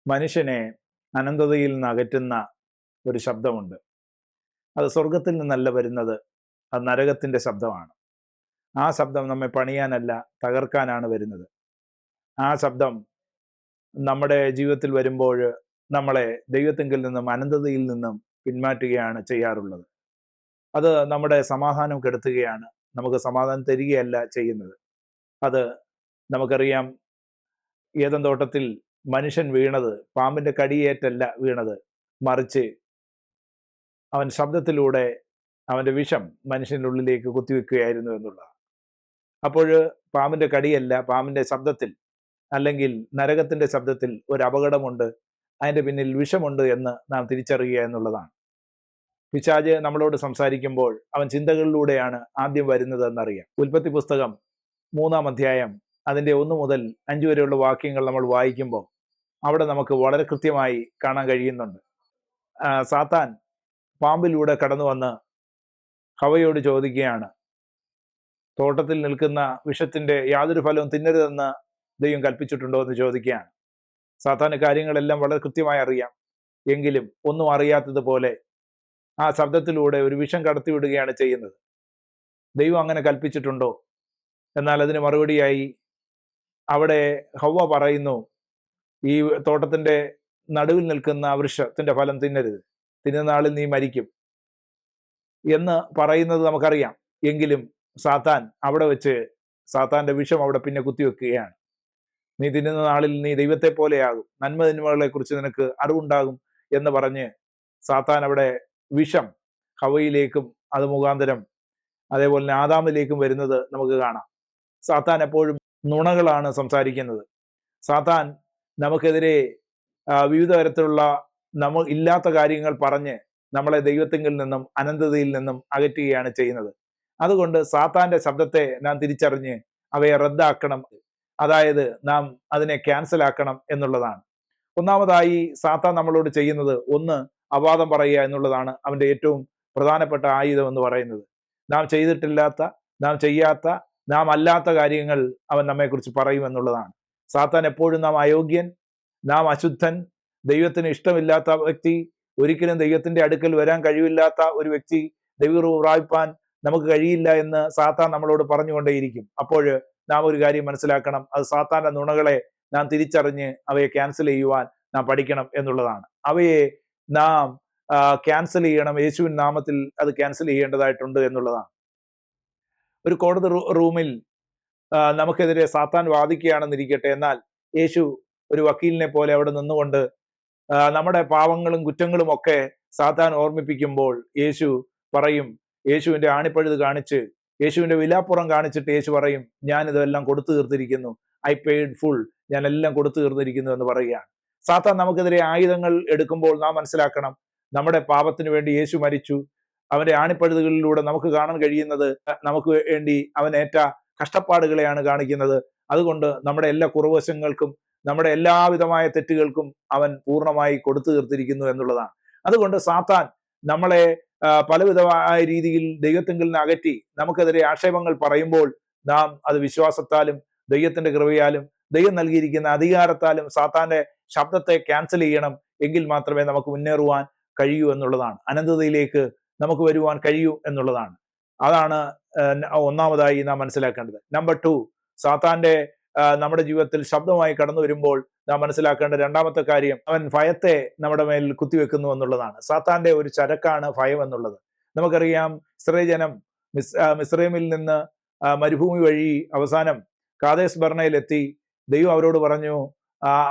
മനുഷ്യനെ അനന്തതയിൽ നിന്ന് അകറ്റുന്ന ഒരു ശബ്ദമുണ്ട്. അത് സ്വർഗത്തിൽ നിന്നല്ല വരുന്നത്, അത് നരകത്തിൻ്റെ ശബ്ദമാണ്. ആ ശബ്ദം നമ്മെ പണിയാനല്ല, തകർക്കാനാണ് വരുന്നത്. ആ ശബ്ദം നമ്മുടെ ജീവിതത്തിൽ വരുമ്പോൾ നമ്മളെ ദൈവത്തിങ്കിൽ നിന്നും അനന്തതയിൽ നിന്നും പിന്മാറ്റുകയാണ് ചെയ്യാറുള്ളത്. അത് നമ്മുടെ സമാധാനം കെടുത്തുകയാണ്, നമുക്ക് സമാധാനം തരികയല്ല ചെയ്യുന്നത്. അത് നമുക്കറിയാം, ഏദൻ തോട്ടത്തിൽ മനുഷ്യൻ വീണത് പാമ്പിന്റെ കടിയേറ്റല്ല വീണത്, മറിച്ച് അവൻ ശബ്ദത്തിലൂടെ അവന്റെ വിഷം മനുഷ്യൻ്റെ ഉള്ളിലേക്ക് കുത്തിവെക്കുകയായിരുന്നു എന്നുള്ളതാണ്. അപ്പോൾ പാമ്പിന്റെ കടിയല്ല, പാമ്പിന്റെ ശബ്ദത്തിൽ അല്ലെങ്കിൽ നരകത്തിന്റെ ശബ്ദത്തിൽ ഒരു അപകടമുണ്ട്, അതിൻ്റെ പിന്നിൽ വിഷമുണ്ട് എന്ന് നാം തിരിച്ചറിയുക എന്നുള്ളതാണ്. പിശാച് നമ്മളോട് സംസാരിക്കുമ്പോൾ അവൻ ചിന്തകളിലൂടെയാണ് ആദ്യം വരുന്നത് എന്നറിയാം. ഉൽപ്പത്തി പുസ്തകം 3-ാം അധ്യായം അതിൻ്റെ 1 മുതൽ 5 വരെയുള്ള വാക്യങ്ങൾ നമ്മൾ വായിക്കുമ്പോൾ അവിടെ നമുക്ക് വളരെ കൃത്യമായി കാണാൻ കഴിയുന്നുണ്ട്. സാത്താൻ പാമ്പിലൂടെ കടന്നു വന്ന് ഹവയോട് ചോദിക്കുകയാണ്, തോട്ടത്തിൽ നിൽക്കുന്ന വിഷത്തിന്റെ യാതൊരു ഫലവും തിന്നരുതെന്ന് ദൈവം കൽപ്പിച്ചിട്ടുണ്ടോ എന്ന് ചോദിക്കുകയാണ്. സാത്താന് കാര്യങ്ങളെല്ലാം വളരെ കൃത്യമായി അറിയാം. എങ്കിലും ഒന്നും അറിയാത്തതുപോലെ ആ ശബ്ദത്തിലൂടെ ഒരു വിഷം കടത്തിവിടുകയാണ് ചെയ്യുന്നത്. ദൈവം അങ്ങനെ കൽപ്പിച്ചിട്ടുണ്ടോ? എന്നാൽ അതിന് മറുപടിയായി അവിടെ ഹവ്വ പറയുന്നു, ഈ തോട്ടത്തിന്റെ നടുവിൽ നിൽക്കുന്ന വൃക്ഷത്തിന്റെ ഫലം തിന്നരുത്, തിന്നുന്ന നാളിൽ നീ മരിക്കും എന്ന് പറയുന്നത് നമുക്കറിയാം. എങ്കിലും സാത്താൻ അവിടെ വെച്ച് സാത്താന്റെ വിഷം അവിടെ പിന്നെ കുത്തിവെക്കുകയാണ്. നീ തിന്നുന്ന നാളിൽ നീ ദൈവത്തെ പോലെയാകും, നന്മ തിന്മകളെ കുറിച്ച് നിനക്ക് അറിവുണ്ടാകും എന്ന് പറഞ്ഞ് സാത്താൻ അവിടെ വിഷം ഹവയിലേക്കും അത് മുഖാന്തരം അതേപോലെ തന്നെ ആദാമിലേക്കും വരുന്നത് നമുക്ക് കാണാം. സാത്താൻ എപ്പോഴും നുണകളാണ് സംസാരിക്കുന്നത്. സാത്താൻ നമുക്കെതിരെ വിവിധ തരത്തിലുള്ള ഇല്ലാത്ത കാര്യങ്ങൾ പറഞ്ഞ് നമ്മളെ ദൈവത്തിങ്കിൽ നിന്നും അനന്തതയിൽ നിന്നും അകറ്റുകയാണ് ചെയ്യുന്നത്. അതുകൊണ്ട് സാത്താന്റെ ശബ്ദത്തെ നാം തിരിച്ചറിഞ്ഞ് അവയെ റദ്ദാക്കണം, അതായത് നാം അതിനെ ക്യാൻസൽ ആക്കണം എന്നുള്ളതാണ്. ഒന്നാമതായി സാത്താൻ നമ്മളോട് ചെയ്യുന്നത് അപവാദം പറയുക എന്നുള്ളതാണ് അവന്റെ ഏറ്റവും പ്രധാനപ്പെട്ട ആയുധം എന്ന് പറയുന്നത്. നാം ചെയ്തിട്ടില്ലാത്ത, നാം ചെയ്യാത്ത, നാം അല്ലാത്ത കാര്യങ്ങൾ അവൻ നമ്മെക്കുറിച്ച് പറയും എന്നുള്ളതാണ്. സാത്താൻ എപ്പോഴും നാം അയോഗ്യൻ, നാം അശുദ്ധൻ, ദൈവത്തിന് ഇഷ്ടമില്ലാത്ത വ്യക്തി, ഒരിക്കലും ദൈവത്തിന്റെ അടുക്കൽ വരാൻ കഴിവില്ലാത്ത ഒരു വ്യക്തി, ദൈവകൃപ പ്രാപിപ്പാൻ നമുക്ക് കഴിയില്ല എന്ന് സാത്താൻ നമ്മളോട് പറഞ്ഞുകൊണ്ടേയിരിക്കും. അപ്പോൾ നാം ഒരു കാര്യം മനസ്സിലാക്കണം, അത് സാത്താന്റെ നുണകളെ നാം തിരിച്ചറിഞ്ഞ് അവയെ ക്യാൻസൽ ചെയ്യുവാൻ നാം പഠിക്കണം എന്നുള്ളതാണ്. അവയെ നാം ക്യാൻസൽ ചെയ്യണം, യേശുവിൻ നാമത്തിൽ അത് ക്യാൻസൽ ചെയ്യേണ്ടതായിട്ടുണ്ട് എന്നുള്ളതാണ്. ഒരു കോടതി റൂമിൽ നമുക്കെതിരെ സാത്താൻ വാദിക്കുകയാണെന്നിരിക്കട്ടെ, എന്നാൽ യേശു ഒരു വക്കീലിനെ പോലെ അവിടെ നിന്നുകൊണ്ട് നമ്മുടെ പാവങ്ങളും കുറ്റങ്ങളും ഒക്കെ സാത്താൻ ഓർമ്മിപ്പിക്കുമ്പോൾ യേശു പറയും, യേശുവിന്റെ ആണിപ്പഴുത് കാണിച്ച്, യേശുവിന്റെ വിലാപ്പുറം കാണിച്ചിട്ട് യേശു പറയും, ഞാൻ ഇതെല്ലാം കൊടുത്തു തീർത്തിരിക്കുന്നു, ഐ പെയ്ഡ് ഫുൾ, ഞാൻ എല്ലാം കൊടുത്തു തീർന്നിരിക്കുന്നു എന്ന് പറയുകയാണ്. സാത്താൻ നമുക്കെതിരെ ആയുധങ്ങൾ എടുക്കുമ്പോൾ നാം മനസ്സിലാക്കണം, നമ്മുടെ പാപത്തിന് വേണ്ടി യേശു മരിച്ചു. അവന്റെ ആണിപ്പഴുതുകളിലൂടെ നമുക്ക് കാണാൻ കഴിയുന്നത് നമുക്ക് വേണ്ടി അവൻ ഏറ്റ കഷ്ടപ്പാടുകളെയാണ് കാണിക്കുന്നത്. അതുകൊണ്ട് നമ്മുടെ എല്ലാ കുറവശങ്ങൾക്കും, നമ്മുടെ എല്ലാവിധമായ തെറ്റുകൾക്കും അവൻ പൂർണ്ണമായി കൊടുത്തു തീർത്തിരിക്കുന്നു എന്നുള്ളതാണ്. അതുകൊണ്ട് സാത്താൻ നമ്മളെ പലവിധമായ രീതിയിൽ ദൈവത്തിങ്കിൽ നിന്ന് അകറ്റി നമുക്കെതിരെ ആക്ഷേപങ്ങൾ പറയുമ്പോൾ നാം അത് വിശ്വാസത്താലും ദൈവത്തിന്റെ കൃപയാലും ദൈവം നൽകിയിരിക്കുന്ന അധികാരത്താലും സാത്താന്റെ ശബ്ദത്തെ ക്യാൻസൽ ചെയ്യണം. എങ്കിൽ മാത്രമേ നമുക്ക് മുന്നേറുവാൻ കഴിയൂ എന്നുള്ളതാണ്, അനന്തതയിലേക്ക് നമുക്ക് വരുവാൻ കഴിയൂ എന്നുള്ളതാണ്. അതാണ് ഒന്നാമതായി നാം മനസ്സിലാക്കേണ്ടത്. നമ്പർ 2, സാത്താന്റെ നമ്മുടെ ജീവിതത്തിൽ ശബ്ദമായി കടന്നു വരുമ്പോൾ നാം മനസ്സിലാക്കേണ്ട രണ്ടാമത്തെ കാര്യം, അവൻ ഭയത്തെ നമ്മുടെ മേൽ കുത്തിവെക്കുന്നു എന്നുള്ളതാണ്. സാത്താന്റെ ഒരു ചരക്കാണ് ഭയം എന്നുള്ളത്. നമുക്കറിയാം, ഇസ്രായേൽ ജനം മിസ്രൈമിൽ നിന്ന് മരുഭൂമി വഴി അവസാനം കാദേസ് ബർണയിലെത്തി. ദൈവം അവരോട് പറഞ്ഞു,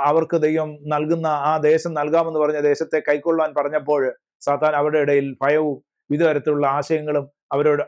അവർക്ക് ദൈവം നൽകുന്ന ആ ദേശം നൽകാമെന്ന് പറഞ്ഞ ദേശത്തെ കൈക്കൊള്ളാൻ പറഞ്ഞപ്പോൾ സാത്താൻ അവരുടെ ഇടയിൽ ഭയവും വിവിധ തരത്തിലുള്ള ആശയങ്ങളും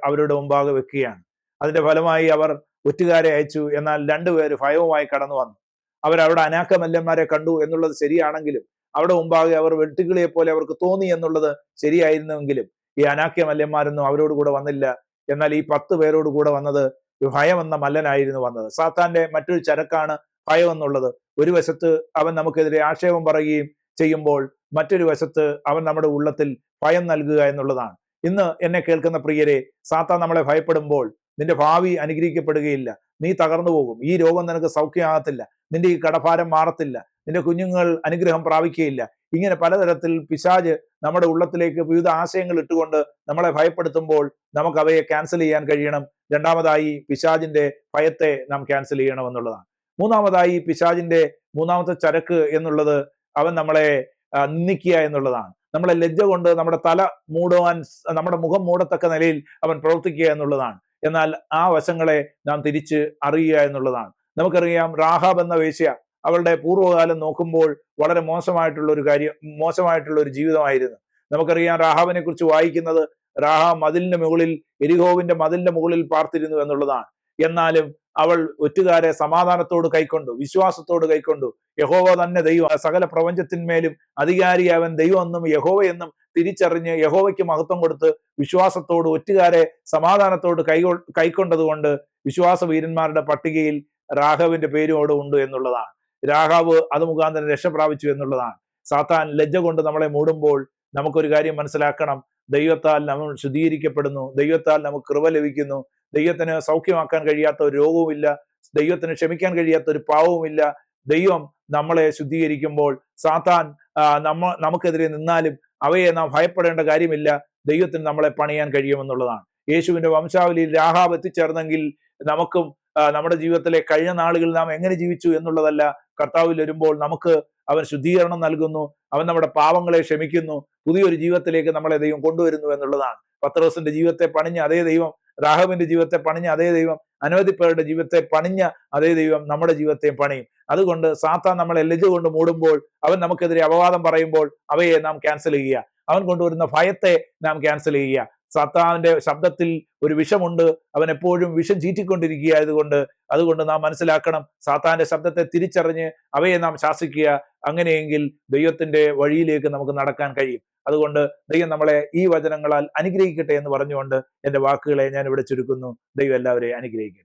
അവരുടെ മുമ്പാകെ വെക്കുകയാണ്. അതിന്റെ ഫലമായി അവർ ഒറ്റുകാരെ അയച്ചു. എന്നാൽ 2 പേര് ഭയവുമായി കടന്നു വന്നു. അവരവിടെ അനാക്കമല്ലന്മാരെ കണ്ടു എന്നുള്ളത് ശരിയാണെങ്കിലും അവിടെ മുമ്പാകെ അവർ വെട്ടുകിളിയെ പോലെ അവർക്ക് തോന്നി എന്നുള്ളത് ശരിയായിരുന്നുവെങ്കിലും ഈ അനാക്യമല്ലന്മാരൊന്നും അവരോട് കൂടെ വന്നില്ല. എന്നാൽ ഈ 10 പേരോട് കൂടെ വന്നത് ഭയം എന്ന മല്ലനായിരുന്നു വന്നത്. സാത്താന്റെ മറ്റൊരു ചരക്കാണ് ഭയം എന്നുള്ളത്. ഒരു വശത്ത് അവൻ നമുക്കെതിരെ ആക്ഷേപം പറയുകയും ചെയ്യുമ്പോൾ മറ്റൊരു വശത്ത് അവൻ നമ്മുടെ ഉള്ളത്തിൽ ഭയം നൽകുക എന്നുള്ളതാണ്. ഇന്ന് എന്നെ കേൾക്കുന്ന പ്രിയരെ, സാത്താൻ നമ്മളെ ഭയപ്പെടുമ്പോൾ നിന്റെ ഭാവി അനുഗ്രഹിക്കപ്പെടുകയില്ല, നീ തകർന്നു പോകും, ഈ രോഗം നിനക്ക് സൗഖ്യമാകത്തില്ല, നിന്റെ ഈ കടഭാരം മാറത്തില്ല, നിന്റെ കുഞ്ഞുങ്ങൾ അനുഗ്രഹം പ്രാപിക്കുകയില്ല. ഇങ്ങനെ പലതരത്തിൽ പിശാച് നമ്മുടെ ഉള്ളത്തിലേക്ക് വിവിധ ആശയങ്ങൾ ഇട്ടുകൊണ്ട് നമ്മളെ ഭയപ്പെടുത്തുമ്പോൾ നമുക്ക് അവയെ ക്യാൻസൽ ചെയ്യാൻ കഴിയണം. രണ്ടാമതായി പിശാചിന്റെ ഭയത്തെ നാം ക്യാൻസൽ ചെയ്യണം എന്നുള്ളതാണ്. മൂന്നാമതായി പിശാചിന്റെ മൂന്നാമത്തെ ചരക്ക് എന്നുള്ളത് അവൻ നമ്മളെ നിന്ദിക്കുക എന്നുള്ളതാണ്. നമ്മളെ ലജ്ജ കൊണ്ട് നമ്മുടെ തല മൂടുവാൻ, നമ്മുടെ മുഖം മൂടത്തക്ക നിലയിൽ അവൻ പ്രവർത്തിക്കുക എന്നുള്ളതാണ്. എന്നാൽ ആ വശങ്ങളെ നാം തിരിച്ച് അറിയുക എന്നുള്ളതാണ്. നമുക്കറിയാം, റാഹാബ് എന്ന വേശ്യ അവളുടെ പൂർവ്വകാലം നോക്കുമ്പോൾ വളരെ മോശമായിട്ടുള്ള ഒരു ജീവിതമായിരുന്നു. നമുക്കറിയാം, റാഹാബിനെ കുറിച്ച് വായിക്കുന്നത് റാഹാബ് മതിലിന്റെ മുകളിൽ, എരിഹോവിന്റെ മതിലിന്റെ മുകളിൽ പാർത്തിരുന്നു എന്നുള്ളതാണ്. എന്നാലും അവൾ ഒറ്റുകാരെ സമാധാനത്തോട് കൈക്കൊണ്ടു, വിശ്വാസത്തോട് കൈക്കൊണ്ടു. യഹോവ തന്നെ ദൈവം, സകല പ്രപഞ്ചത്തിന്മേലും അധികാരിയാവൻ ദൈവമെന്നും യഹോവയെന്നും തിരിച്ചറിഞ്ഞ് യഹോവയ്ക്ക് മഹത്വം കൊടുത്ത് വിശ്വാസത്തോട് ഒറ്റുകാരെ സമാധാനത്തോട് കൈക്കൊണ്ടതുകൊണ്ട് വിശ്വാസ വീരന്മാരുടെ പട്ടികയിൽ റാഹാബിന്റെ പേരോട് ഉണ്ട് എന്നുള്ളതാണ്. റാഹാബ് അത് മുഖാന്തരം രക്ഷ പ്രാപിച്ചു എന്നുള്ളതാണ്. സാത്താൻ ലജ്ജ കൊണ്ട് നമ്മളെ മൂടുമ്പോൾ നമുക്കൊരു കാര്യം മനസ്സിലാക്കണം. ദൈവത്താൽ നമ്മൾ ശുദ്ധീകരിക്കപ്പെടുന്നു, ദൈവത്താൽ നമുക്ക് കൃപ ലഭിക്കുന്നു. ദൈവത്തിന് സൗഖ്യമാക്കാൻ കഴിയാത്ത ഒരു രോഗവുമില്ല, ദൈവത്തിന് ക്ഷമിക്കാൻ കഴിയാത്ത ഒരു പാവവുമില്ല. ദൈവം നമ്മളെ ശുദ്ധീകരിക്കുമ്പോൾ സാത്താൻ നമുക്കെതിരെ നിന്നാലും അവയെ നാം ഭയപ്പെടേണ്ട കാര്യമില്ല. ദൈവത്തിന് നമ്മളെ പണിയാൻ കഴിയുമെന്നുള്ളതാണ്. യേശുവിന്റെ വംശാവലിയിൽ രാഹാബ് എത്തിച്ചേർന്നെങ്കിൽ നമുക്കും നമ്മുടെ ജീവിതത്തിലെ കഴിഞ്ഞ നാളുകളിൽ നാം എങ്ങനെ ജീവിച്ചു എന്നുള്ളതല്ല, കർത്താവിൽ വരുമ്പോൾ നമുക്ക് അവൻ ശുദ്ധീകരണം നൽകുന്നു, അവൻ നമ്മുടെ പാവങ്ങളെ ക്ഷമിക്കുന്നു, പുതിയൊരു ജീവിതത്തിലേക്ക് നമ്മളെ ദൈവം കൊണ്ടുവരുന്നു എന്നുള്ളതാണ്. പത്രോസിന്റെ ജീവിതത്തെ പണിഞ്ഞ അതേ ദൈവം, റാഹാബിന്റെ ജീവിതത്തെ പണിഞ്ഞ അതേ ദൈവം, അനവധി പേരുടെ ജീവിതത്തെ പണിഞ്ഞ അതേ ദൈവം നമ്മുടെ ജീവിതത്തെയും പണിയും. അതുകൊണ്ട് സാത്താൻ നമ്മളെ ലജ്ജ കൊണ്ട് മൂടുമ്പോൾ, അവൻ നമുക്കെതിരെ അപവാദം പറയുമ്പോൾ അവയെ നാം ക്യാൻസൽ ചെയ്യുക. അവൻ കൊണ്ടുവരുന്ന ഭയത്തെ നാം ക്യാൻസൽ ചെയ്യുക. സാത്താന്റെ ശബ്ദത്തിൽ ഒരു വിഷമുണ്ട്, അവൻ എപ്പോഴും വിഷം ചീറ്റിക്കൊണ്ടിരിക്കുക. അതുകൊണ്ട് നാം മനസ്സിലാക്കണം, സാത്താന്റെ ശബ്ദത്തെ തിരിച്ചറിഞ്ഞ് അവയെ നാം ശാസിക്കുക. അങ്ങനെയെങ്കിൽ ദൈവത്തിന്റെ വഴിയിലേക്ക് നമുക്ക് നടക്കാൻ കഴിയും. അതുകൊണ്ട് ദൈവം നമ്മളെ ഈ വചനങ്ങളാൽ അനുഗ്രഹിക്കട്ടെ എന്ന് പറഞ്ഞുകൊണ്ട് എൻ്റെ വാക്കുകളെ ഞാൻ ഇവിടെ ചുരുക്കുന്നു. ദൈവം എല്ലാവരെയും അനുഗ്രഹിക്കട്ടെ.